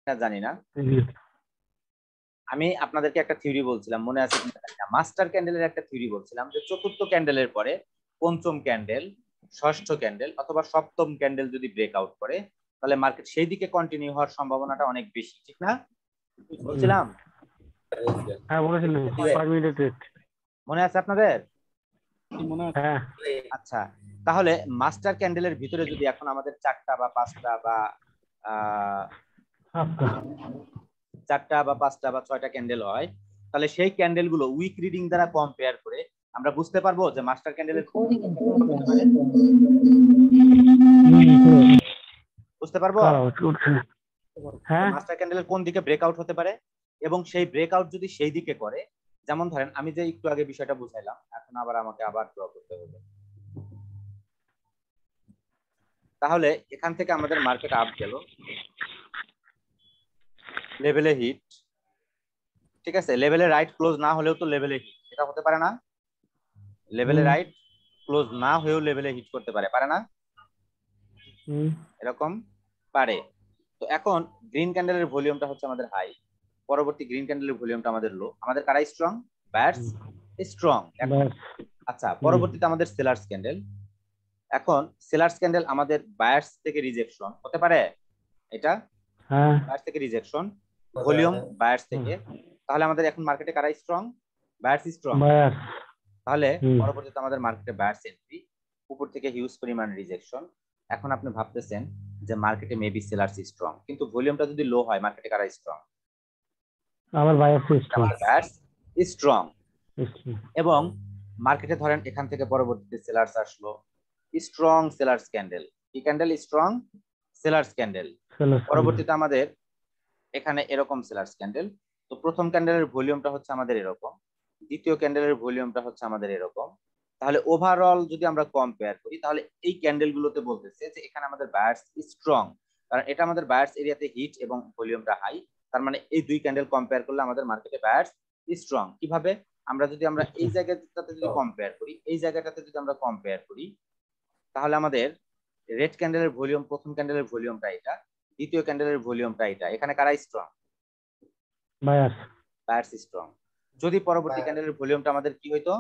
না জানি না। আমি আপনাদেরকে একটা থিওরি বলছিলাম, মনে আছে কিনা, মাস্টার ক্যান্ডেলের একটা থিওরি বলছিলাম যে চতুর্থ ক্যান্ডেলের পরে পঞ্চম ক্যান্ডেল, ষষ্ঠ ক্যান্ডেল অথবা সপ্তম ক্যান্ডেল যদি ব্রেকআউট করে তাহলে মার্কেট সেই দিকে কন্টিনিউ হওয়ার সম্ভাবনাটা অনেক বেশি, ঠিক না? বলছিলাম। হ্যাঁ বলেছিলেন 5 মিনিটের ট্রেড মনে আছে আপনাদের? হ্যাঁ আচ্ছা, তাহলে মাস্টার ক্যান্ডেলের ভিতরে যদি এখন আমাদের চারটা বা পাঁচটা বা আচ্ছা চারটা বা পাঁচটা বা ছয়টা ক্যান্ডেল হয়, তাহলে সেই ক্যান্ডেল গুলো উইক রিডিং দ্বারা কম্পেয়ার করে আমরা বুঝতে পারবো যে মাস্টার ক্যান্ডেলের বুঝতে পারবো হ্যাঁ মাস্টার ক্যান্ডেলের কোন দিকে ব্রেকআউট হতে পারে, এবং সেই ব্রেকআউট যদি সেই দিকে করে, যেমন ধরেন আমি যে একটু আগে বিষয়টা বুঝাইলাম, এখন আবার আমাকে আবার ড্র করতে হবে। তাহলে এখান থেকে আমাদের মার্কেট আপ গেল, লেভেলে হিট, ঠিক আছে, লেভেলে রাইট ক্লোজ না হলেও তো লেভেলে হিট, এটা হতে পারে না? লেভেলে রাইট ক্লোজ না হয়েও লেভেলে হিট করতে পারে, পারে না? এরকম পারে। তো এখন গ্রিন ক্যান্ডেলের ভলিউমটা হচ্ছে আমাদের হাই, পরবর্তী গ্রিন ক্যান্ডেলের ভলিউমটা আমাদের লো, আমাদের কারা স্ট্রং? Buyers strong. আচ্ছা, পরবর্তীতে আমাদের সেলার্স ক্যান্ডেল। এখন সেলার্স ক্যান্ডেল আমাদের বায়ার্স থেকে রিজেকশন হতে পারে, এটা বায়ার্স থেকে রিজেকশন, ভলিউম বায়ার্স থেকে, তাহলে আমাদের এখন মার্কেটে কারা স্ট্রং? Buyers strong. তাহলে পরবর্তীতে আমাদের মার্কেটে বায়ার্স এন্ট্রি, উপর থেকে হিউজ পরিমাণ রিজেকশন। এখন আপনি ভাবতেছেন যে মার্কেটে মেবি সেলার্স স্ট্রং, কিন্তু ভলিউমটা যদি লো হয় মার্কেটে কারা স্ট্রং? আমার বায়ার্স স্ট্রং। Buyers strong. এবং মার্কেটে ধরেন এখান থেকে পরবর্তীতে সেলার্স আসলো, স্ট্রং সেলার্স ক্যান্ডেল। কি ক্যান্ডেল? Strong sellers candle. পরবর্তীতে আমাদের এখানে এরকম সেলার্স ক্যান্ডেল। তো প্রথম ক্যান্ডেলের ভলিউমটা হচ্ছে আমাদের এরকম, দ্বিতীয় ক্যান্ডেলের ভলিউমটা হচ্ছে আমাদের এরকম। তাহলে ওভারঅল যদি আমরা কম্পেয়ার করি তাহলে এই ক্যান্ডেল গুলোতে বলতেছে যে এখানে আমাদের বায়ার্স স্ট্রং, কারণ এটা আমাদের বায়ার্স এরিয়াতে হিট এবং ভলিউমটা হাই। তার মানে এই দুই ক্যান্ডেল কম্পেয়ার করলে আমাদের মার্কেটে বায়ার্স স্ট্রং। কিভাবে? আমরা এই জায়গাটাতে যদি কম্পেয়ার করি, এই জায়গাটাতে যদি আমরা কম্পেয়ার করি, তাহলে আমাদের রেড ক্যান্ডেলের ভলিউম, প্রথম ক্যান্ডেলের ভলিউমটা এটা, দ্বিতীয় ক্যান্ডেলের ভলিউমটা এটা, এখানে কারা স্ট্রং? বায়ার্স। Buyers strong. যদি পরবর্তী ক্যান্ডেলের ভলিউমটা আমাদের কি হইতো?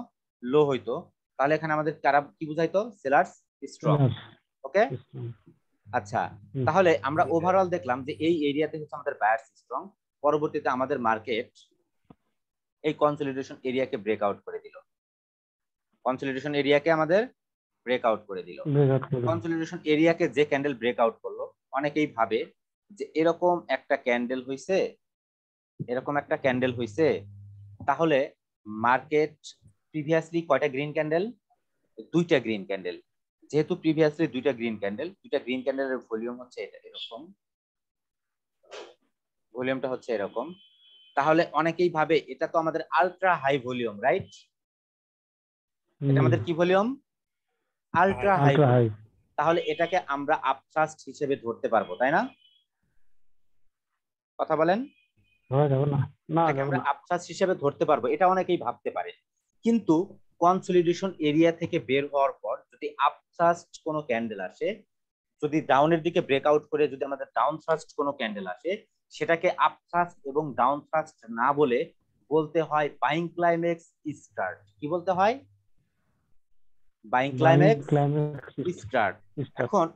লো হইতো, তাহলে এখানে আমাদের কারা কি বুঝাইতো? Sellers strong. ওকে, আচ্ছা, তাহলে আমরা ওভারঅল দেখলাম যে এই এরিয়াতে হচ্ছে আমাদের বায়ার্স স্ট্রং। পরবর্তীতে আমাদের মার্কেট এই কনসলিডেশন এরিয়াকে ব্রেকআউট করে দিল, কনসলিডেশন এরিয়াকে আমাদের ব্রেকআউট করে দিল। কনসলিডেশন এরিয়াকে যে ক্যান্ডেল ব্রেকআউট করলো, অনেকেই ভাবে যে এরকম একটা ক্যান্ডেল হইছে, এরকম একটা ক্যান্ডেল হইছে, তাহলে মার্কেট প্রিভিয়াসলি কয়টা গ্রিন ক্যান্ডেল? দুইটা গ্রিন ক্যান্ডেল। যেহেতু প্রিভিয়াসলি দুইটা গ্রিন ক্যান্ডেলের ভলিউম হচ্ছে এটা এরকম, ভলিউমটা হচ্ছে এরকম, তাহলে অনেকেই ভাবে এটা তো আমাদের আলট্রা হাই ভলিউম, রাইট? এটা আমাদের কি ভলিউম? Ultra high. তাহলে এটাকে আমরা আপট্রাস্ট হিসেবে ধরতে পারবো, তাই না? কথা বলেন। আমরা আপট্রাস্ট হিসেবে ধরতে পারবো, এটা অনেকেই ভাবতে পারে। কিন্তু কনসলিডেশন এরিয়া থেকে বের হওয়ার পর যদি আপট্রাস্ট কোনো ক্যান্ডেল আসে, যদি ডাউনের দিকে ব্রেকআউট করে যদি আমাদের ডাউন থ্রাস্ট কোনো ক্যান্ডেল আসে, সেটাকে আপ থ্রাস্ট এবং ডাউন থ্রাস্ট না বলে বলতে হয় বাইং ক্লাইম্যাক্স স্টার্ট। কি বলতে হয়? Buying climax start. এখন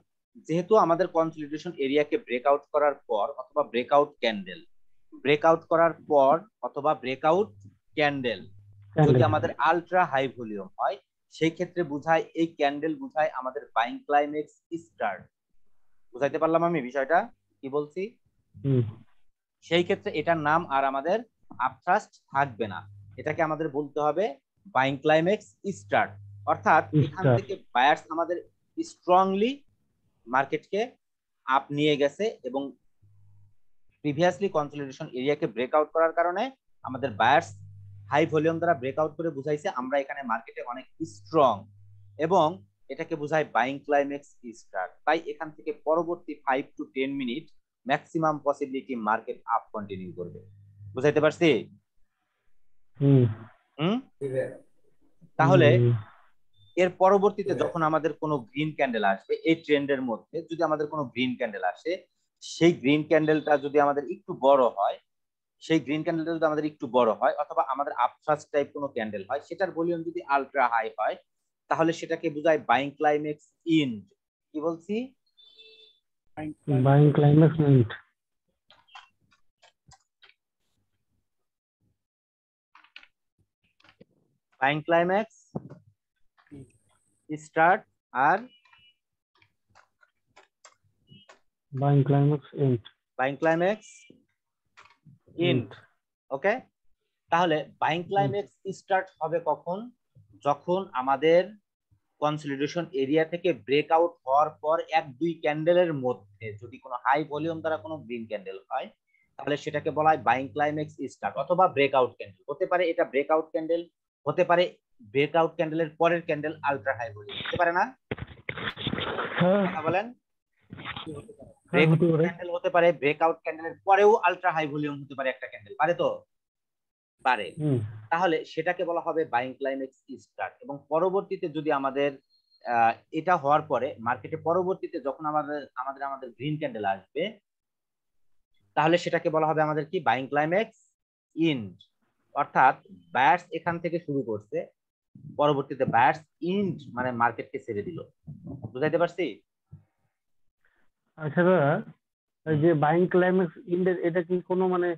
যেহেতু আমাদের কনসলিডেশন এরিয়াকে ব্রেকআউট করার পর অথবা ব্রেকআউট ক্যান্ডেল, ব্রেকআউট করার পর অথবা ব্রেকআউট ক্যান্ডেল যদি আমাদের আলট্রা হাই ভলিউম হয়, সেই ক্ষেত্রে বুঝায় এই ক্যান্ডেল বুঝায় আমাদের বাইং ক্লাইম্যাক্স স্টার্ট। বুঝাইতে পারলাম আমি বিষয়টা কি বলছি? সেই ক্ষেত্রে এটার নাম আর আমাদের আপথ্রাস্ট থাকবে না, এটাকে আমাদের বলতে হবে বাইং ক্লাইম্যাক্স স্টার্ট। অর্থাৎ এখান থেকে বায়ার্স আমাদের স্ট্রংলি মার্কেটকে আপ নিয়ে গেছে এবং প্রিভিয়াসলি কনসলিডেশন এরিয়াকে ব্রেকআউট করার কারণে আমাদের বায়ার্স হাই ভলিউম দ্বারা ব্রেকআউট করে বুঝাইছে আমরা এখানে মার্কেটে অনেক স্ট্রং, এবং এটাকে বোঝায় বাইং ক্লাইম্যাক্স স্টার্ট। তাই এখান থেকে পরবর্তী 5 to 10 minute maximum possibility market up continue করবে। বুঝাইতে পারছি? তাহলে এর পরবর্তীতে যখন আমাদের কোনো গ্রিন ক্যান্ডেল আসবে, এই ট্রেন্ডের মধ্যে যদি আমাদের কোনো গ্রিন ক্যান্ডেল আসে, সেই গ্রিন ক্যান্ডেলটা যদি আমাদের একটু বড় হয়, অথবা আমাদের আপসাস টাইপ কোনো ক্যান্ডেল হয়, সেটার ভলিউম যদি আলট্রা হাই হয়, তাহলে সেটাকে বোঝায় বাইং ক্লাইম্যাক্স ইন্ড। কি বলছি? Buying climax end. Buying climax start আর buying climax end. Buying climax end. Okay, তাহলে বাইং ক্লাইম্যাক্স স্টার্ট হবে কখন? যখন আমাদের কনসলিডেশন এরিয়া থেকে ব্রেকআউট হওয়ার পর 1-2 ক্যান্ডেলের মধ্যে যদি কোনো হাই ভলিউম দ্বারা কোনো গ্রিন ক্যান্ডেল হয়, তাহলে সেটাকে বলা হয় বাইং ক্লাইম্যাক্স স্টার্ট অথবা ব্রেকআউট ক্যান্ডেল। হতে পারে এটা ব্রেকআউট ক্যান্ডেল, হতে পারে ব্রেকআউট ক্যান্ডেলের পরের ক্যান্ডেল আলট্রা হাই ভলিউম, হতে পারে না? কথা বলেন। ব্রেকআউট ক্যান্ডেল হতে পারে, ব্রেকআউট ক্যান্ডেলের পরেও আলট্রা হাই ভলিউম হতে পারে একটা ক্যান্ডেল, পারে তো? পারে। তাহলে সেটাকে বলা হবে বাইং ক্লাইম্যাক্স স্টার্ট। এবং পরবর্তীতে যদি আমাদের এটা হওয়ার পরে মার্কেটে পরবর্তীতে যখন আমাদের গ্রিন ক্যান্ডেল আসবে, তাহলে সেটাকে বলা হবে আমাদের কি? Buying climax ইন্ড। অর্থাৎ বায়ার্স এখান থেকে শুরু করছে, পরবর্তীতে বায়ার্স ইন্ড মানে মার্কেটকে ছেড়ে দিল। বুঝাইতে পারছি? আচ্ছা দাদা, এই যে বাইং ক্লাইম্যাক্স ইন্ডের এটা কি কোনো মানে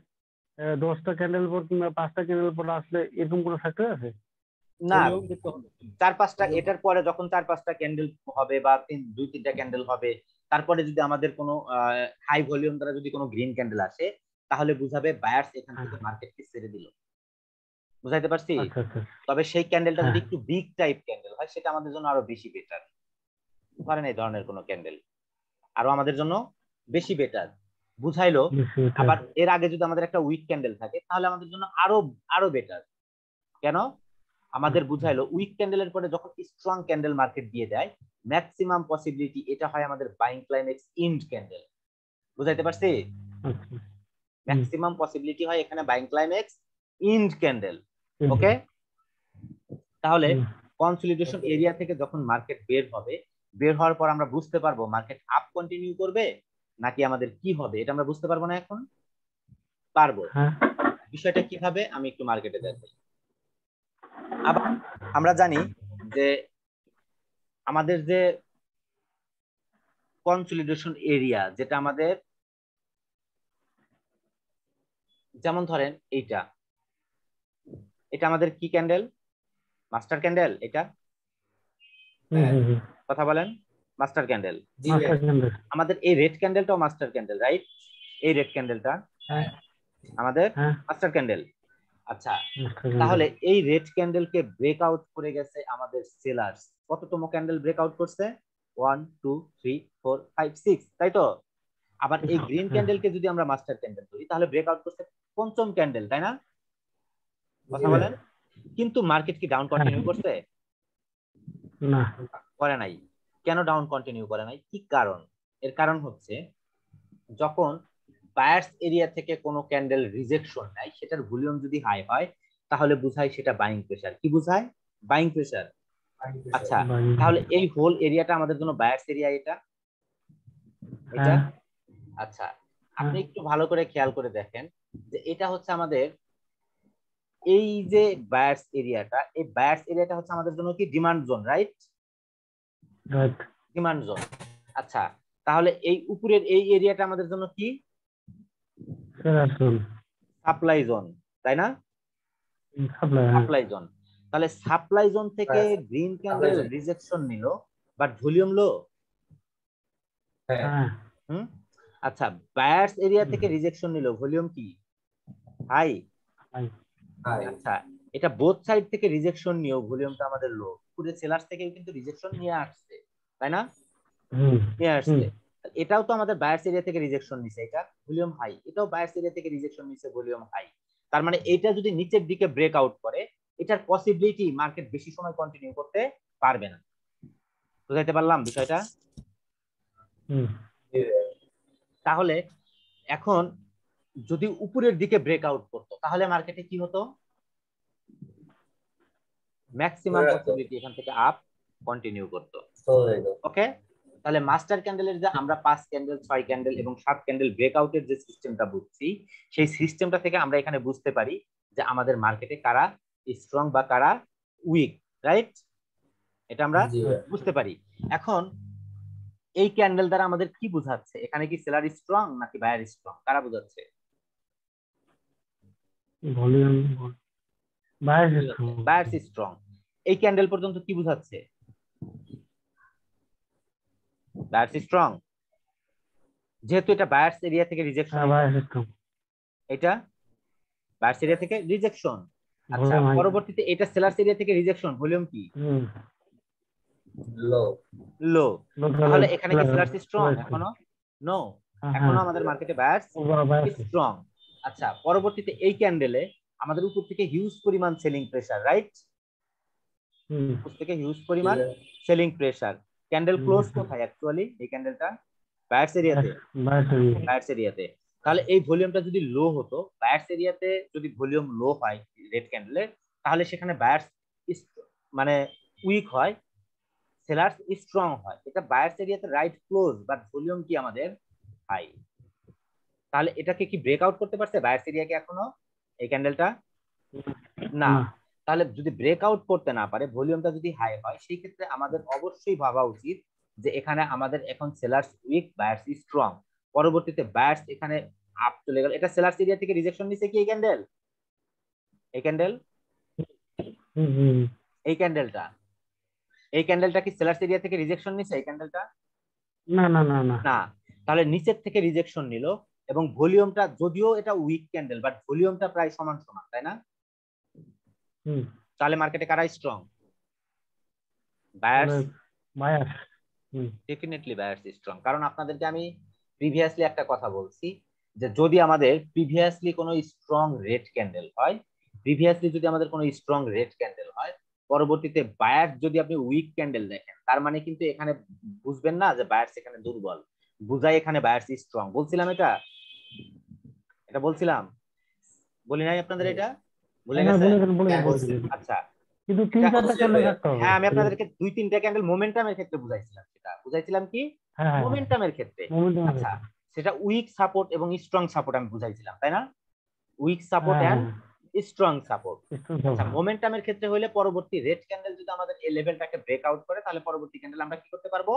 10টা ক্যান্ডেল পর কিংবা 5টা ক্যান্ডেল পর আসলে এরকম কোনো ফ্যাক্টর আছে? না, 4-5টা, এটার পরে যখন 4-5টা ক্যান্ডেল হবে বা 2-3টা ক্যান্ডেল হবে, তারপরে যদি আমাদের কোনো হাই ভলিউম দ্বারা যদি কোনো গ্রিন ক্যান্ডেল আসে, তাহলে বুঝাবে বায়ার্স এখান থেকে মার্কেটকে ছেড়ে দিল। বুঝাইতে পারছি? তবে সেই ক্যান্ডেলটা যদি একটু বিগ টাইপ ক্যান্ডেল হয়, সেটা আমাদের জন্য আরো বেশি বেটার। ধরেন এই ধরনের কোনো ক্যান্ডেল আরো আমাদের জন্য বেশি বেটার বুঝাইলো। আবার এর আগে যদি আমাদের একটা উইক ক্যান্ডেল থাকে, তাহলে আমাদের জন্য আরো আরো বেটার। কেন? আমাদের বুঝাইলো উইক ক্যান্ডেলের পরে যখন স্ট্রং ক্যান্ডেল মার্কেট দিয়ে দেয়, ম্যাক্সিমাম পসিবিলিটি এটা হয় আমাদের বাইং ক্লাইম্যাক্স ইন্ড ক্যান্ডেল। বুঝাইতে পারছি? ম্যাক্সিমাম পসিবিলিটি হয় এখানে বাইং ক্লাইম্যাক্স ইন্ড ক্যান্ডেল। ওকে, তাহলে কনসলিডেশন এরিয়া থেকে যখন মার্কেট বের হবে, বের হওয়ার পর আমরা বুঝতে পারবো মার্কেট আপ কন্টিনিউ করবে নাকি আমাদের কি হবে, এটা আমরা বুঝতে পারবো না এখন? পারবো। বিষয়টা কিভাবে আমি একটু মার্কেটে দেখাই। আবার আমরা জানি যে আমাদের যে কনসলিডেশন এরিয়া, যেটা আমাদের, যেমন ধরেন এটা আমাদের কি ক্যান্ডেল? Master candle. এটা কথা বলেন, মাস্টার ক্যান্ডেল। আমাদের এই রেড ক্যান্ডেলটাও মাস্টার ক্যান্ডেল, রাইট? এই রেড ক্যান্ডেলটা আমাদের মাস্টার ক্যান্ডেল। আচ্ছা, তাহলে এই রেড ক্যান্ডেলকে ব্রেকআউট করে গেছে আমাদের সেলার্স। কততম ক্যান্ডেল ব্রেকআউট করছে? 1 2 3 4 5 6, তাই তো? আবার এই গ্রিন ক্যান্ডেলকে যদি আমরা মাস্টার ক্যান্ডেল ধরি, তাহলে ব্রেকআউট করছে পঞ্চম ক্যান্ডেল, তাই না? কথা বলেন। কিন্তু মার্কেট কি ডাউন কন্টিনিউ করছে? না, করে নাই। কেন ডাউন কন্টিনিউ করে নাই? কি কারণ? এর কারণ হচ্ছে যখন বায়ার্স এরিয়া থেকে কোনো ক্যান্ডেল রিজেকশন নেয়, সেটার ভলিউম যদি হাই হয়, তাহলে বুঝায় সেটা বাইং প্রেসার। কি বুঝায়? Buying pressure. আচ্ছা, তাহলে এই হোল এরিয়াটা আমাদের জন্য বায়ার্স এরিয়া। এটা আচ্ছা, আপনি একটু ভালো করে খেয়াল করে দেখেন যে এটা হচ্ছে আমাদের এই যে বায়ার্স এরিয়াটা, এই বায়ার্স এরিয়াটা হচ্ছে আমাদের জন্য কি? Demand zone, right? Demand zone. আচ্ছা, তাহলে এই উপরের এই এরিয়াটা আমাদের জন্য কি? সাপ্লাই জোন, তাই না? Supply zone. তাহলে সাপ্লাই জোন থেকে গ্রিন ক্যান্ডেল রিজেকশন নিল, বাট ভলিউম লো। আচ্ছা, বায়ার্স এরিয়া থেকে রিজেকশন নিল, ভলিউম কি? হাই। আচ্ছা, এটা বোথ সাইড থেকে রিজেকশন নিয়েও ভলিউমটা আমাদের লো। পুরো সেলার্স থেকেও কিন্তু রিজেকশন নিয়ে আসছে, তাই না? নিয়ে আসছে। এটাও তো আমাদের বায়ার্স এরিয়া থেকে রিজেকশন নিছে, এটা ভলিউম হাই। এটাও বায়ার্স এরিয়া থেকে রিজেকশন নিছে, ভলিউম হাই। তার মানে এটা যদি নিচের দিকে ব্রেকআউট করে, এটার পসিবিলিটি মার্কেট বেশি সময় কন্টিনিউ করতে পারবে না। বুঝাইতে পারলাম বিষয়টা? তাহলে এখন যদি উপরের দিকে ব্রেকআউট করতো, তাহলে মার্কেটে কি হতো? ম্যাক্সিমাম পসিবিলিটি এখান থেকে আপ কন্টিনিউ করতো। ওকে, তাহলে মাস্টার ক্যান্ডেলের যে আমরা 5 ক্যান্ডেল 6 ক্যান্ডেল এবং 7 ক্যান্ডেল ব্রেকআউটের যে সিস্টেমটা বুঝছি, সেই সিস্টেমটা থেকে আমরা এখানে বুঝতে পারি যে আমাদের মার্কেটে কারা স্ট্রং বা কারা উইক, রাইট? এটা আমরা বুঝতে পারি। এখন এই ক্যান্ডেল দ্বারা আমাদের কি বোঝাচ্ছে? এখানে কি সেলার স্ট্রং নাকি বায়ার স্ট্রং, কারা বোঝাচ্ছে? Volume buyer strong. এই ক্যান্ডেল পর্যন্ত কি বোঝাচ্ছে? বায়ার স্ট্রং, যেহেতু এটা বায়ার্স এরিয়া থেকে রিজেকশন, এটা বায়ার্স এরিয়া থেকে রিজেকশন। আচ্ছা, পরবর্তীতে এটা সেলার্স এরিয়া থেকে রিজেকশন, ভলিউম কি? লো। লো। তাহলে এখানে কি সেলার্স স্ট্রং এখনো? নো, এখনো আমাদের মার্কেটে বায়ার্স স্ট্রং। আচ্ছা, পরবর্তীতে এই ক্যান্ডেলে আমাদের উপর থেকে হিউজ পরিমাণ সেলিং প্রেসার, রাইট? উপর থেকে হিউজ পরিমাণ সেলিং প্রেসার। ক্যান্ডেল ক্লোজ কোথায় অ্যাকচুয়ালি? এই ক্যান্ডেলটা বায়ার্স এরিয়াতে, বায়ার্স এরিয়াতে। তাহলে এই ভলিউমটা যদি লো হতো, বায়ার্স এরিয়াতে যদি ভলিউম লো হয় রেড ক্যান্ডেলের, তাহলে সেখানে বায়ার্স মানে উইক হয়, সেলার্স স্ট্রং হয়। এটা বায়ার্স এরিয়াতে রাইট ক্লোজ, বাট ভলিউম কি আমাদের হাই। তাহলে এটাকে কি ব্রেকআউট করতে পারছে বায়ার্স এরিয়াকে এখনো এই ক্যান্ডেলটা? না। তাহলে যদি ব্রেকআউট করতে না পারে, ভলিউমটা যদি হাই হয়, সেই ক্ষেত্রে আমাদের অবশ্যই ভাবা উচিত যে এখানে আমাদের এখন সেলার্স উইক, বায়ার্স স্ট্রং। পরবর্তীতে বায়ার্স এখানে আপ চলে গেল, এটা সেলার্স এরিয়া থেকে রিজেকশন নিছে কি এই ক্যান্ডেল? এই ক্যান্ডেল, এই ক্যান্ডেলটা, এই ক্যান্ডেলটা কি সেলার্স এরিয়া থেকে রিজেকশন নিছে এই ক্যান্ডেলটা? না না না না না। তাহলে নিচের থেকে রিজেকশন নিল, এবং ভলিউমটা যদিও এটা উইক ক্যান্ডেল, বাট ভলিউমটা প্রায় সমান সমান, তাই না? তাহলে মার্কেটে কারা strong? Buyers. Buyers, definitely buyers strong. কারণ আপনাদেরকে আমি প্রিভিয়াসলি একটা কথা বলছি যে যদি আমাদের প্রিভিয়াসলি কোনো স্ট্রং রেড ক্যান্ডেল হয়, প্রিভিয়াসলি যদি আমাদের কোনো স্ট্রং রেড ক্যান্ডেল হয়, পরবর্তীতে বায়ার্স যদি আপনি উইক ক্যান্ডেল দেখেন, তার মানে কিন্তু এখানে বুঝবেন না যে বায়ার্স এখানে দুর্বল, বুঝাই এখানে বায়ার্স স্ট্রং। বলছিলাম এটা, এটা বলছিলাম, বলি নাই আপনাদের? এটা ভুলে গেছেন? আচ্ছা, কিন্তু 3-4টা ক্যান্ডেল থাকতে হবে। হ্যাঁ, আমি আপনাদেরকে 2-3টা ক্যান্ডেল মোমেন্টামের ক্ষেত্রে বুঝাইছিলাম। সেটা বুঝাইছিলাম কি মোমেন্টামের ক্ষেত্রে। আচ্ছা, সেটা উইক সাপোর্ট এবং স্ট্রং সাপোর্ট আমি বুঝাইছিলাম, তাই না? Weak support and strong support. আচ্ছা, মোমেন্টামের ক্ষেত্রে হলে পরবর্তী রেড ক্যান্ডেল যদি আমাদের এই লেভেলটাকে ব্রেকআউট করে, তাহলে পরবর্তী ক্যান্ডেল আমরা কি করতে পারবো?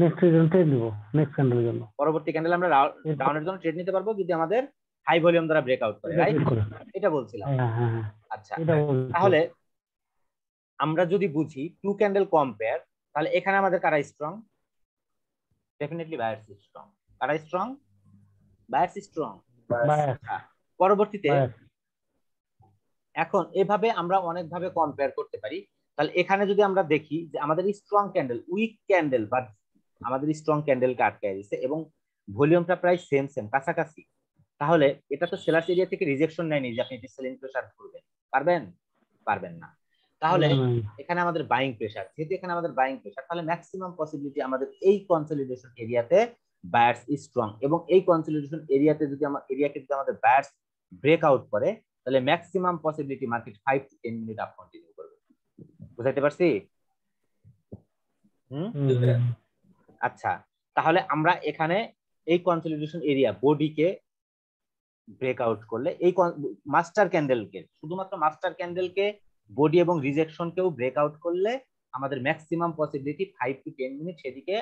নেক্সট ট্রেড নিব, নেক্সট ক্যান্ডেলের জন্য পরবর্তী ক্যান্ডেল আমরা ডাউনের জন্য ট্রেড নিতে পারবো যদি আমাদের হাই ভলিউম দ্বারা ব্রেকআউট করে, রাইট? এটা বলছিলাম। আচ্ছা, তাহলে আমরা যদি বুঝি টু ক্যান্ডেল কম্পেয়ার, তাহলে এখানে আমাদের কারা স্ট্রং? Definitely buyers strong. কারা স্ট্রং? Buyers strong. পরবর্তীতে এখন এভাবে আমরা অনেক ভাবে কম্পেয়ার করতে পারি। তাহলে এখানে যদি আমরা দেখি যে আমাদের স্ট্রং ক্যান্ডেল, উইক ক্যান্ডেল বা আমাদের স্ট্রং ক্যান্ডেলকে আটকায় দিচ্ছে এবং ভলিউমটা প্রায় সেম সেম কাছাকাছি, তাহলে এটা তো সেলার্স এরিয়া থেকে রিজেকশন নেয়নি যে আপনি এটা সেলিং প্রেসার করবেন, পারবেন? পারবেন না। তাহলে এখানে আমাদের বাইং প্রেসার, যেহেতু এখানে আমাদের বাইং প্রেসার, তাহলে ম্যাক্সিমাম পসিবিলিটি আমাদের এই কনসলিডেশন এরিয়াতে বায়ার্স স্ট্রং, এবং এই কনসলিডেশন এরিয়াতে যদি আমাদের বায়ার্স ব্রেকআউট করে, তাহলে maximum possibility market 5 to 10 minute up continue করবে। বুঝাইতে পারছি? আচ্ছা, তাহলে আমরা এখানে এই কনসলিডেশন এরিয়া বডিকে ব্রেকআউট করলে, এই মাস্টার ক্যান্ডেলকে, শুধুমাত্র মাস্টার ক্যান্ডেলকে, বডি এবং রিজেকশনকেও ব্রেকআউট করলে আমাদের ম্যাক্সিমাম পসিবিলিটি 5 to 10 মিনিট সেদিকে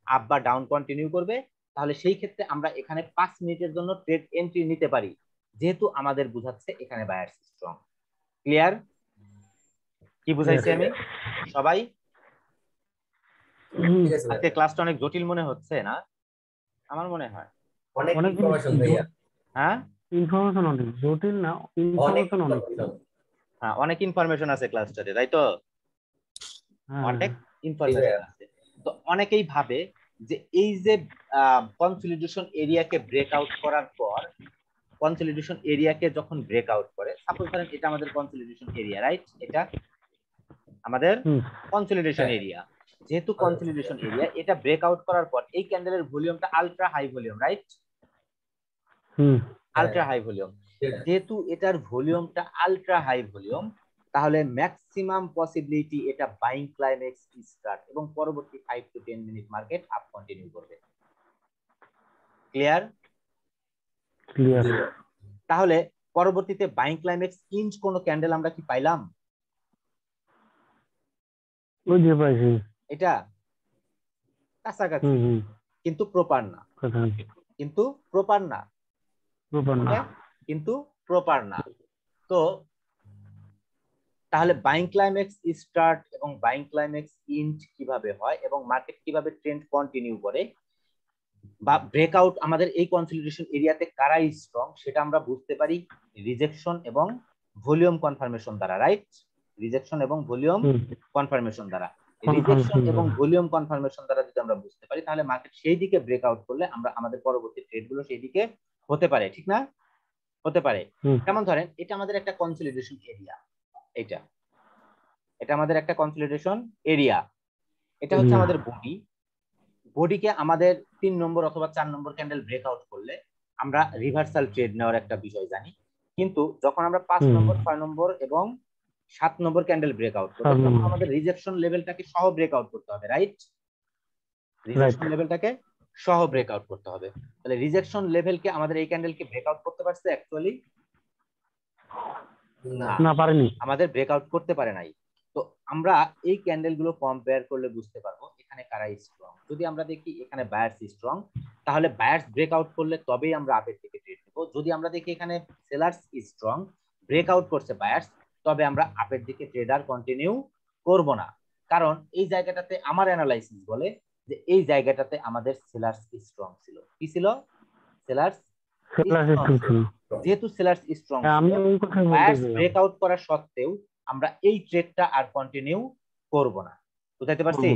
আপ বা ডাউন কন্টিনিউ করবে। তাহলে সেই ক্ষেত্রে আমরা এখানে 5 মিনিটের জন্য ট্রেড এন্ট্রি নিতে পারি, যেহেতু আমাদের বুঝাচ্ছে এখানে বায়ার্স স্ট্রং। ক্লিয়ার? কি বুঝাইছি আমি সবাই? আজকে ক্লাসটা অনেক জটিল মনে হচ্ছে না? আমার মনে হয় অনেক ইনফরমেশন ভাইয়া। হ্যাঁ, ইনফরমেশন অনেক জটিল না, ইনফরমেশন অনেক। হ্যাঁ, অনেক ইনফরমেশন আছে ক্লাসটাতে, তাই তো? অনেক ইনফরমেশন আছে। তো অনেকেই ভাবে যে এই যে কনসলিডেশন এরিয়াকে ব্রেকআউট করার পর, কনসলিডেশন এরিয়াকে যখন ব্রেকআউট করে, সাপোজ ধরেন এটা আমাদের কনসলিডেশন এরিয়া, রাইট? এটা আমাদের কনসলিডেশন এরিয়া। যেহেতু কনসলিডেশন এরিয়া, এটা ব্রেকআউট করার পর এই ক্যান্ডেলের ভলিউমটা ultra high volume, right? Ultra high volume. যেহেতু এটার ভলিউমটা আলট্রা হাই ভলিউম, তাহলে ম্যাক্সিমাম পসিবিলিটি এটা বাইং ক্লাইম্যাক্স স্টার্ট এবং পরবর্তী 5 to 10 minute market up continue করবে। ক্লিয়ার? ক্লিয়ার। তাহলে পরবর্তীতে বাইং ক্লাইম্যাক্স ইঞ্চ কোন ক্যান্ডেল আমরা কি পাইলাম? ওই যে পাইছি এটা কাছাকাছি কিন্তু প্রপার না, কিন্তু প্রপার না, কিন্তু প্রপার না। তো তাহলে বাইং ক্লাইম্যাক্স স্টার্ট এবং বাইং ক্লাইম্যাক্স ইঞ্চ কিভাবে হয় এবং মার্কেট কিভাবে ট্রেন্ড কন্টিনিউ করে বা ব্রেকআউট আমাদের এই কনসলিডেশন এরিয়াতে কারাই স্ট্রং সেটা আমরা বুঝতে পারি রিজেকশন এবং ভলিউম কনফার্মেশন দ্বারা, রাইট? রিজেকশন এবং ভলিউম কনফার্মেশন দ্বারা, রিজেকশন এবং ভলিউম কনফার্মেশন দ্বারা যদি আমরা বুঝতে পারি তাহলে মার্কেট সেই দিকে ব্রেকআউট করলে আমরা আমাদের পরবর্তী ট্রেডগুলো সেই দিকে হতে পারে, ঠিক না? হতে পারে। যেমন ধরেন এটা আমাদের একটা কনসলিডেশন এরিয়া, এটা আমাদের একটা কনসলিডেশন এরিয়া, এটা হচ্ছে আমাদের বডি। বডিকে আমাদের 3 নম্বর অথবা 4 নম্বর ক্যান্ডেল ব্রেকআউট করলে আমরা রিভার্সাল ট্রেড নেওয়ার একটা বিষয় জানি, কিন্তু যখন আমরা 5 নম্বর 6 নম্বর এবং 7 নম্বর ক্যান্ডেল ব্রেকআউট করব তখন আমাদের রিজেকশন লেভেলটাকে সহ ব্রেকআউট করতে হবে, রাইট? রিজেকশন লেভেলটাকে সহ ব্রেকআউট করতে হবে। তাহলে রিজেকশন লেভেলকে আমাদের এই ক্যান্ডেলকে ব্রেকআউট করতে পারছে অ্যাকচুয়ালি? না, পারেনি, আমাদের ব্রেকআউট করতে পারে নাই। তো আমরা এই ক্যান্ডেলগুলো কম্পেয়ার করলে বুঝতে পারবো এখানে কারা স্ট্রং। যদি আমরা দেখি এখানে বায়ার্স স্ট্রং, তাহলে বায়ার্স ব্রেকআউট করলে তবেই আমরা আপের দিকে ট্রেড নেব। যদি আমরা দেখি এখানে সেলার্স স্ট্রং, ব্রেকআউট করছে বায়ার্স, তবে আমরা আপের দিকে ট্রেডার কন্টিনিউ করব না। কারণ এই জায়গাটাতে আমার অ্যানালাইসিস বলে যে এই জায়গাটাতে আমাদের সেলার্স স্ট্রং ছিল। কি ছিল? সেলার্স ছিল। যেহেতু সেলার্স স্ট্রং, আমি ওই কথা বলতে বায়ার্স ব্রেকআউট করা সত্ত্বেও আমরা এই ট্রেডটা আর কন্টিনিউ করব না। বুঝাইতে পারছি?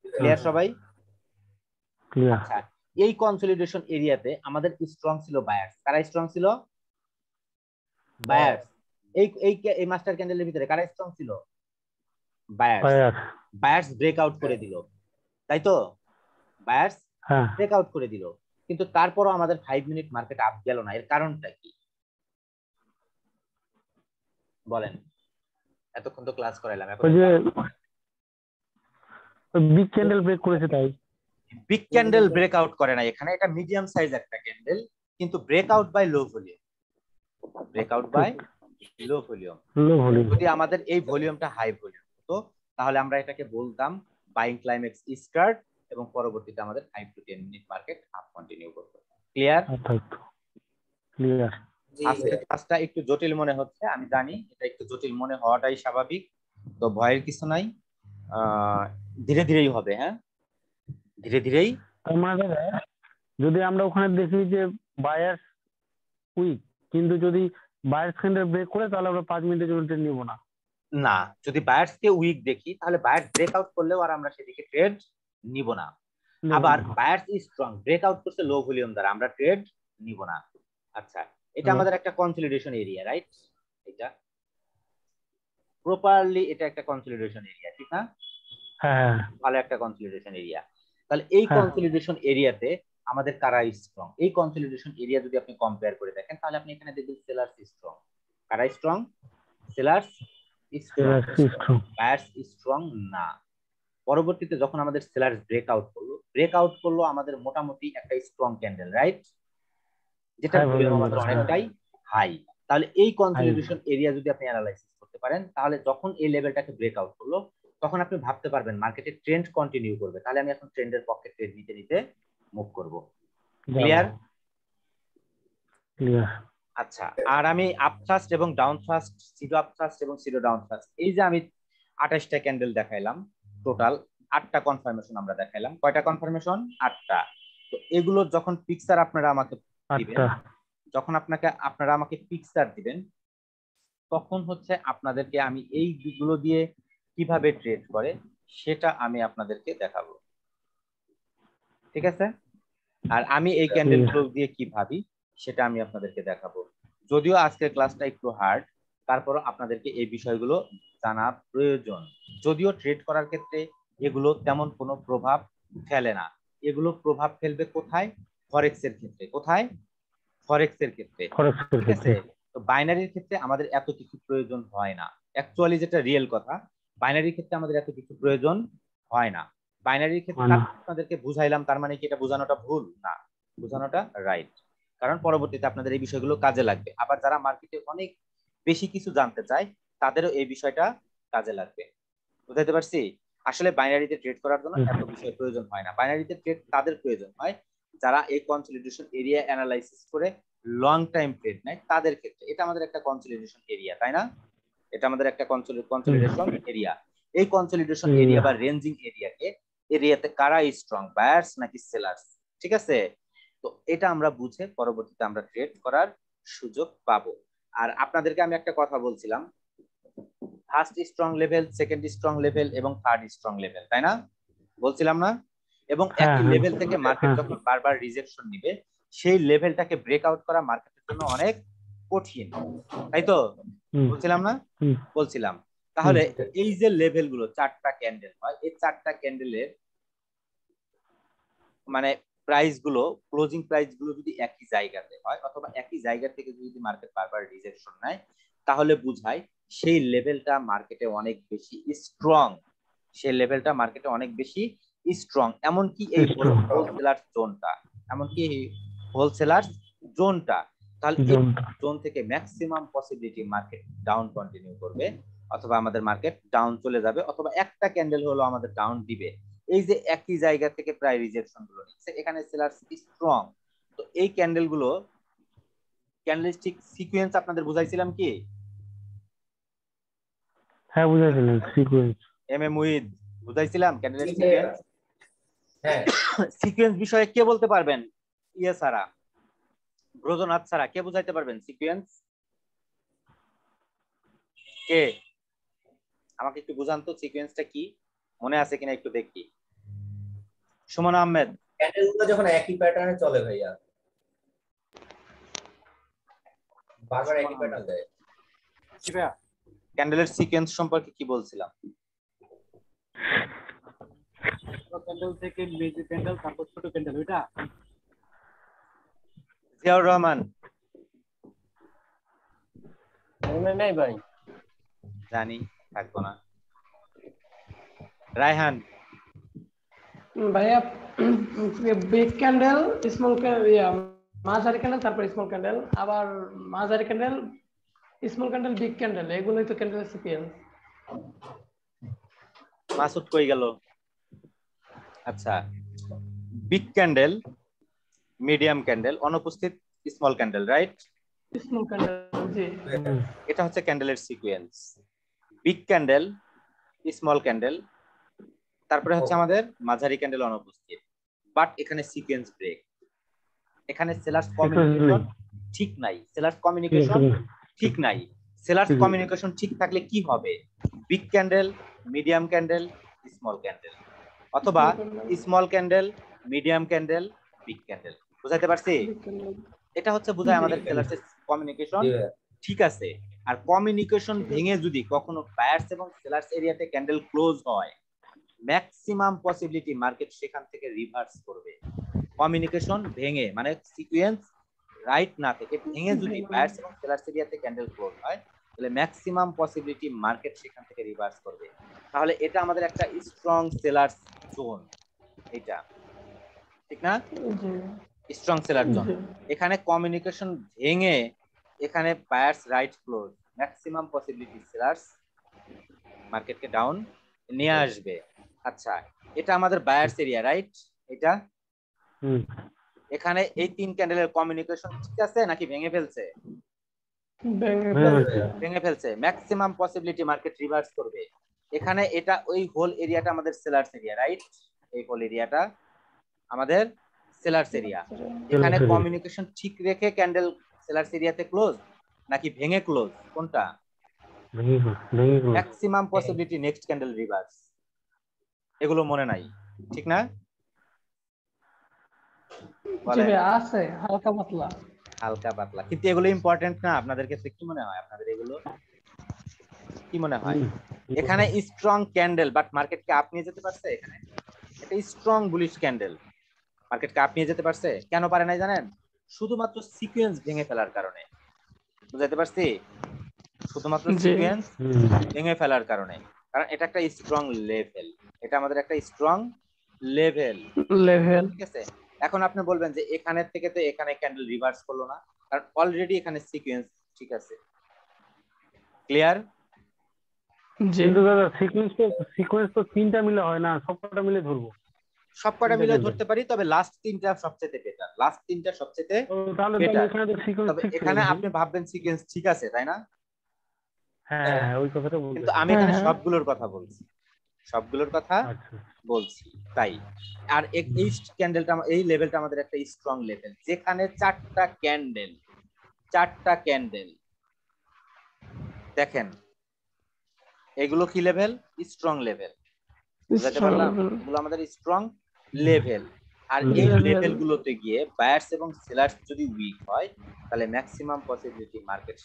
ক্লিয়ার সবাই? ক্লিয়ার। আচ্ছা, এই কনসলিডেশন এরিয়াতে আমাদের স্ট্রং ছিল বায়ার্স। কারা স্ট্রং ছিল? বায়ার্স। এই মাস্টার ক্যান্ডেলের ভিতরে কারা স্ট্রং ছিল? বায়ার্স। বায়ার্স ব্রেকআউট করে দিল, তাই তো? বায়ার্স ব্রেকআউট করে দিল, কিন্তু তারপরও আমাদের 5 মিনিট মার্কেট আপ গেল না। এর কারণটা কি বলেন? এতক্ষণ তো ক্লাস করাইলাম, এখন বিগ ক্যান্ডেল ব্রেক করেছে, তাই বিগ ক্যান্ডেল ব্রেকআউট করে না এখানে। এটা মিডিয়াম সাইজ একটা ক্যান্ডেল, কিন্তু breakout by low volume, breakout by low volume. যদি আমাদের এই ভলিউমটা হাই ভলিউম হতো তাহলে আমরা এটাকে বলতাম বাইং ক্লাইম্যাক্স স্টার্ট এবং পরবর্তীতে আমাদের 5 to 10 minute market up continue করবে। ক্লিয়ার? ক্লিয়ার। আজকে ক্লাসটা একটু জটিল মনে হচ্ছে, আমি জানি এটা একটু জটিল মনে হওয়াটাই স্বাভাবিক, তো ভয়ের কিছু নাই, ধীরে ধীরেই হবে। হ্যাঁ, ধীরে ধীরেই। যদি আমরা ওখানে দেখি যে বায়ার্স উইক, কিন্তু যদি বায়ার্স ক্যান্ডেল ব্রেক করে তাহলে আমরা 5 মিনিটের জন্য ট্রেড নিব না। না, যদি বায়ার্স কে উইক দেখি তাহলে বায়ার্স ব্রেকআউট করলেও আর আমরা সেদিকে ট্রেড নিব না। আবার বায়ার্স স্ট্রং ব্রেকআউট করছে লো ভলিউম দ্বারা, আমরা ট্রেড নিব না। আচ্ছা, এটা আমাদের একটা কনসলিডেশন এরিয়া, রাইট? এটা প্রপারলি এটা একটা কনসলিডেশন এরিয়া, ঠিক না? হ্যাঁ, ভালো একটা কনসলিডেশন এরিয়া। তাহলে এই কনসলিডেশন এরিয়াতে আমাদের কারা স্ট্রং? এই কনসলিডেশন এরিয়া যদি আপনি কম্পেয়ার করে দেখেন তাহলে আপনি এখানে দেখবেন সেলার্স স্ট্রং। কারা strong? Sellers strong, buyers strong না। পরবর্তীতে যখন আমাদের সেলার্স ব্রেকআউট করলো আমাদের মোটামুটি একটা স্ট্রং ক্যান্ডেল, রাইট? যেটা ভলিউম আমাদের অনেকটাই হাই। তাহলে এই কনসলিডেশন এরিয়া যদি আপনি অ্যানালাইসিস করতে পারেন তাহলে যখন এই লেভেলটাকে ব্রেকআউট করলো তখন আপনি ভাবতে পারবেন মার্কেটে ট্রেন্ড কন্টিনিউ করবে, তাহলে আমি এখন ট্রেন্ডের পক্ষে ট্রেড নিতে নিতে মুভ করব। ক্লিয়ার? ক্লিয়ার। আচ্ছা, আর আমি আপ থ্রাস্ট এবং ডাউন থ্রাস্ট, সিডো আপ থ্রাস্ট এবং সিডো ডাউন থ্রাস্ট, এই যে আমি 28টা ক্যান্ডেল দেখাইলাম, টোটাল 8টা কনফার্মেশন আমরা দেখাইলাম। কয়টা কনফার্মেশন? 8টা। তো এগুলো যখন পিকচার আপনারা আমাকে দিবেন, যখন আপনারা আমাকে পিকচার দিবেন তখন হচ্ছে আপনাদেরকে আমি এই দিকগুলো দিয়ে কিভাবে ট্রেড করে সেটা আমি আপনাদেরকে দেখাবো, ঠিক আছে? আর আমি এই ক্যান্ডেলগুলো দিয়ে কি ভাবি সেটা আমি আপনাদেরকে দেখাবো। যদিও আজকের ক্লাসটা একটু হার্ড, তারপরও আপনাদেরকে এই বিষয়গুলো জানা প্রয়োজন। যদিও ট্রেড করার ক্ষেত্রে এগুলো তেমন কোনো প্রভাব ফেলে না, এগুলো প্রভাব ফেলবে কোথায়? ফরেক্স এর ক্ষেত্রে। কোথায়? ফরেক্স এর ক্ষেত্রে, ঠিক আছে? তো তো বাইনারির ক্ষেত্রে আমাদের এত কিছু প্রয়োজন হয় না, অ্যাকচুয়ালি যেটা রিয়েল কথা, বাইনারির ক্ষেত্রে আমাদের এত কিছু প্রয়োজন হয় না। বাইনারির ক্ষেত্রে আপনাদেরকে বুঝাইলাম, তার মানে কি এটা বোঝানোটা ভুল না, বোঝানোটা রাইট, কারণ পরবর্তীতে আপনাদের এই বিষয়গুলো কাজে লাগবে। আবার যারা মার্কেটে অনেক বেশি কিছু জানতে চায় তাদেরও এই বিষয়টা কাজে লাগবে। বুঝাইতে পারছি? আসলে বাইনারিতে ট্রেড করার জন্য এত বিষয় প্রয়োজন হয় না, বাইনারিতে ট্রেড তাদের প্রয়োজন হয় যারা এই কনসলিডেশন এরিয়া অ্যানালাইসিস করে লং টাইম ট্রেড নেয়, তাদের ক্ষেত্রে এটা আমাদের একটা কনসলিডেশন এরিয়া, তাই না? এটা আমাদের একটা কনসলিডেশন এরিয়া। এই কনসলিডেশন এরিয়া বা রেঞ্জিং এরিয়াতে কারা স্ট্রং, বায়ার্স নাকি সেলার্স, ঠিক আছে? তো এটা আমরা বুঝে পরবর্তীতে আমরা ট্রেড করার সুযোগ পাবো। আর আপনাদেরকে আমি একটা কথা বলছিলাম, first strong level, second strong level এবং থার্ড স্ট্রং লেভেল, তাই না? বলছিলাম না? এবং একই লেভেল থেকে মার্কেট যখন বারবার রিজেকশন নিবে, সেই লেভেলটাকে ব্রেকআউট করা মার্কেটের জন্য অনেক কঠিন, তাই তো? বলছিলাম না? বলছিলাম। তাহলে এই যে লেভেলগুলো, চারটা ক্যান্ডেল হয়, এই চারটা ক্যান্ডেলের মানে প্রাইস গুলো, ক্লোজিং প্রাইস গুলো যদি একই জায়গাতে হয় অথবা একই জায়গা থেকে যদি মার্কেট বারবার রিজেকশন নেয়, তাহলে বুঝায় সেই লেভেলটা মার্কেটে অনেক বেশি স্ট্রং, সেই লেভেলটা মার্কেটে অনেক বেশি স্ট্রং। এমনকি এই হোলসেলার জোনটা, এমনকি হোলসেলার জোনটা, তাহলে এই জোন থেকে maximum possibility market down continue করবে, অথবা আমাদের মার্কেট ডাউন চলে যাবে, অথবা একটা ক্যান্ডেল হলো আমাদের ডাউন দিবে। এই যে একই জায়গা থেকে প্রায় রিজেকশন গুলো নিচ্ছে, এখানে সেলার স্ট্রং। তো এই ক্যান্ডেল গুলো, ক্যান্ডেলস্টিক সিকোয়েন্স আপনাদের বুঝাইছিলাম কি? হ্যাঁ বুঝাইছিলেন সিকোয়েন্স। মুইদ বুঝাইছিলাম ক্যান্ডেলের সিকোয়েন্স। হ্যাঁ, সিকোয়েন্স বিষয়ে কে বলতে পারবেন? ইয়ে সারা, ব্রজনাথ সারা, কে বুঝাইতে পারবেন সিকোয়েন্স? কে আমাকে একটু বুঝান তো সিকোয়েন্সটা কি, মনে আছে কিনা একটু দেখি। সুমন আহমেদ। ক্যান্ডেলগুলো যখন একই প্যাটার্নে চলে ভাইয়া, বারবার একই প্যাটার্ন দেয়। কি ভাইয়া ক্যান্ডেলের সিকোয়েন্স সম্পর্কে কি বলছিলাম? ক্যান্ডেল থেকে মেজর ক্যান্ডেল, তারপর ছোট ক্যান্ডেল, ওইটা? জিয়াউর রহমান। নাই ভাই, জানি, থাকবো না। রায়হান। ভাইয়া বিগ ক্যান্ডেল, স্মল ক্যান্ডেল, মাঝারি ক্যান্ডেল, তারপর স্মল ক্যান্ডেল, আবার মাঝারি candle, small candle, big candle, এগুলোই তো ক্যান্ডেলের সিকোয়েন্স। মাসুদ কই গেল? আচ্ছা, বিগ ক্যান্ডেল, মিডিয়াম ক্যান্ডেল, অনুপস্থিত small candle, right? Small candle, জি। এটা হচ্ছে ক্যান্ডেলের sequence. Big candle, small candle, তারপরে হচ্ছে আমাদের মাঝারি ক্যান্ডেল অনুপস্থিত। বাট এখানে সিকোয়েন্স ব্রেক, এখানে সেলার্স কমিউনিকেশন ঠিক নাই, সেলার্স কমিউনিকেশন ঠিক নাই। সেলার্স কমিউনিকেশন ঠিক থাকলে কি হবে? Big candle, medium candle, small candle, অথবা small candle, medium candle, big candle. বুঝাইতে পারছি? এটা হচ্ছে বোঝায় আমাদের সেলার্সের কমিউনিকেশন ঠিক আছে। আর কমিউনিকেশন ভেঙে যদি কখনো বায়ার্স এবং সেলার্স এরিয়াতে ক্যান্ডেল ক্লোজ হয়, ম্যাক্সিমাম পসিবিলিটি মার্কেট সেখান থেকে রিভার্স করবে। কমিউনিকেশন ভেঙে মানে সিকোয়েন্স রাইট না থেকে ভেঙে যদি বায়ার্স এবং সেলার্স এরিয়াতে ক্যান্ডেল ক্লোজ হয়, তাহলে ম্যাক্সিমাম পসিবিলিটি মার্কেট সেখান থেকে রিভার্স করবে। তাহলে এটা আমাদের একটা স্ট্রং সেলার্স জোন, এটা ঠিক না? Strong seller zone. এখানে কমিউনিকেশন ভেঙে এখানে buyers right close, maximum possibility sellers মার্কেটকে ডাউন নিয়ে আসবে। আচ্ছা, এটা আমাদের বায়ার্স এরিয়া, রাইট? এটা এখানে এই তিন ক্যান্ডেলের কমিউনিকেশন ঠিক আছে নাকি ভেঙে ফেলছে? ভেঙে ফেলছে। ম্যাক্সিমাম পসিবিলিটি মার্কেট রিভার্স করবে। এখানে এটা ওই হোল এরিয়াটা আমাদের সেলার্স এরিয়া, রাইট? এই হোল এরিয়াটা আমাদের সেলার্স এরিয়া। এখানে কমিউনিকেশন ঠিক রেখে ক্যান্ডেল সেলার্স এরিয়াতে ক্লোজ নাকি ভেঙে ক্লোজ, কোনটা? Maximum possibility next candle reverse. এগুলো মনে নাই, ঠিক না? আছে হালকা পাতলা, হালকা পাতলা, কিন্তু এগুলো ইম্পর্টেন্ট না আপনাদের ক্ষেত্রে? কি মনে হয় আপনাদের এগুলো কি মনে হয়? এখানে স্ট্রং ক্যান্ডেল, বাট মার্কেটকে আপ নিয়ে যেতে পারছে? এখানে এটা স্ট্রং বুলিশ ক্যান্ডেল, মার্কেটকে আপ নিয়ে যেতে পারছে। কেন পারে নাই জানেন? শুধুমাত্র সিকোয়েন্স ভেঙে ফেলার কারণে। বুঝাতে পারছি? শুধুমাত্র জি। সিকোয়েন্স হুম। ভেঙে ফেলার কারণে, কারণ এটা একটা স্ট্রং লেভেল, এটা আমাদের একটা স্ট্রং লেভেল, লেভেল। ঠিক আছে? এখন আপনি বলবেন যে এখানে থেকে তো এখানে ক্যান্ডেল রিভার্স করলো না, কারণ অলরেডি এখানে সিকোয়েন্স ঠিক আছে। ক্লিয়ার? জি। কিন্তু দাদা সিকোয়েন্স তো 3টা মিলে হয় না, সবকটা মিলে ধরবো। সব কটা তিনটা মিলে candle। ধরতে পারি, তবে লাস্ট তিনটা সবচেয়ে বেটার, লাস্ট তিনটা সবচেয়ে ও তাহলে বেটার। এখানে তো সিকোয়েন্স তবে ঠিক ছিল এখানে দেখি। আপনি ভাববেন সিকোয়েন্স ঠিক আছে, তাই না? হ্যাঁ হ্যাঁ ওই কথাটা বলতে কিন্তু আমি চাই। এখানে হ্যাঁ। সবগুলোর কথা বলছি, সবগুলোর কথা আচ্ছা। বলছি। তাই আর এই ক্যান্ডেলটা, এই লেভেলটা আমাদের একটা স্ট্রং লেভেল, যেখানে চারটা ক্যান্ডেল দেখেন, এগুলো কি লেভেল? Strong level. বুঝাতে পারলাম? এগুলো আমাদের স্ট্রং লেভেল। আর এই Level. লেভেল গুলোতে গিয়ে বায়ার্স এবং সেলার্স যদি উইক হয়, তাহলে ম্যাক্সিমাম পসিবিলিটি মার্কেট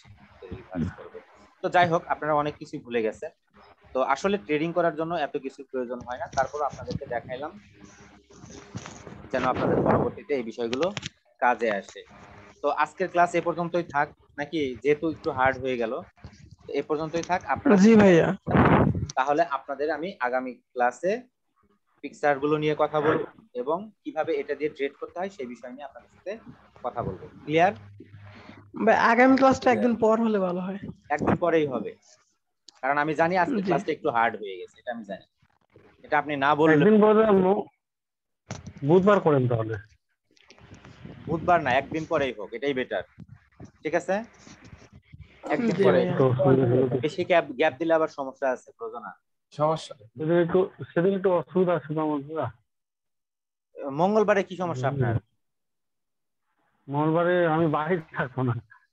রিভার্স করবে। তো যাই হোক, আপনারা অনেক কিছু ভুলে গেছেন। তো আসলে ট্রেডিং করার জন্য এত কিছু প্রয়োজন হয় না, তারপর আপনাদেরকে দেখাইলাম যেন আপনাদের পরবর্তীতে এই বিষয়গুলো কাজে আসে। তো আজকের ক্লাস এ পর্যন্তই থাক, নাকি? যেহেতু একটু হার্ড হয়ে গেল, তো এ পর্যন্তই থাক। আপনারা জি ভাইয়া। তাহলে আপনাদের আমি আগামী ক্লাসে পিকচার গুলো নিয়ে কথা বলবো এবং কিভাবে এটা দিয়ে ট্রেড করতে হয় সেই বিষয় নিয়ে আপনাদের সাথে কথা বলবো। ক্লিয়ার? ভাই আগামী ক্লাসটা একদিন পর হলে ভালো হয়। একদিন পরেই হবে, কারণ আমি জানি আজকে জি। ক্লাসটা একটু হার্ড হয়ে গেছে, এটা আমি জানি। এটা আপনি না বললে একদিন পরে বুধবার করেন তাহলে। বুধবার না, একদিন পরেই হোক, এটাই বেটার। ঠিক আছে? একদিন জি পরে। ভাইয়া। তো অসুবিধা হলো তো। বেশি গ্যাপ দিলে আবার সমস্যা আছে, বুঝো না? সমস্যা সেদিন একটু অসুবিধা আছে তো আমার দাদা। মঙ্গলবারে কি সমস্যা আপনার? মঙ্গলবারে আমি বাড়ি থাকবো না।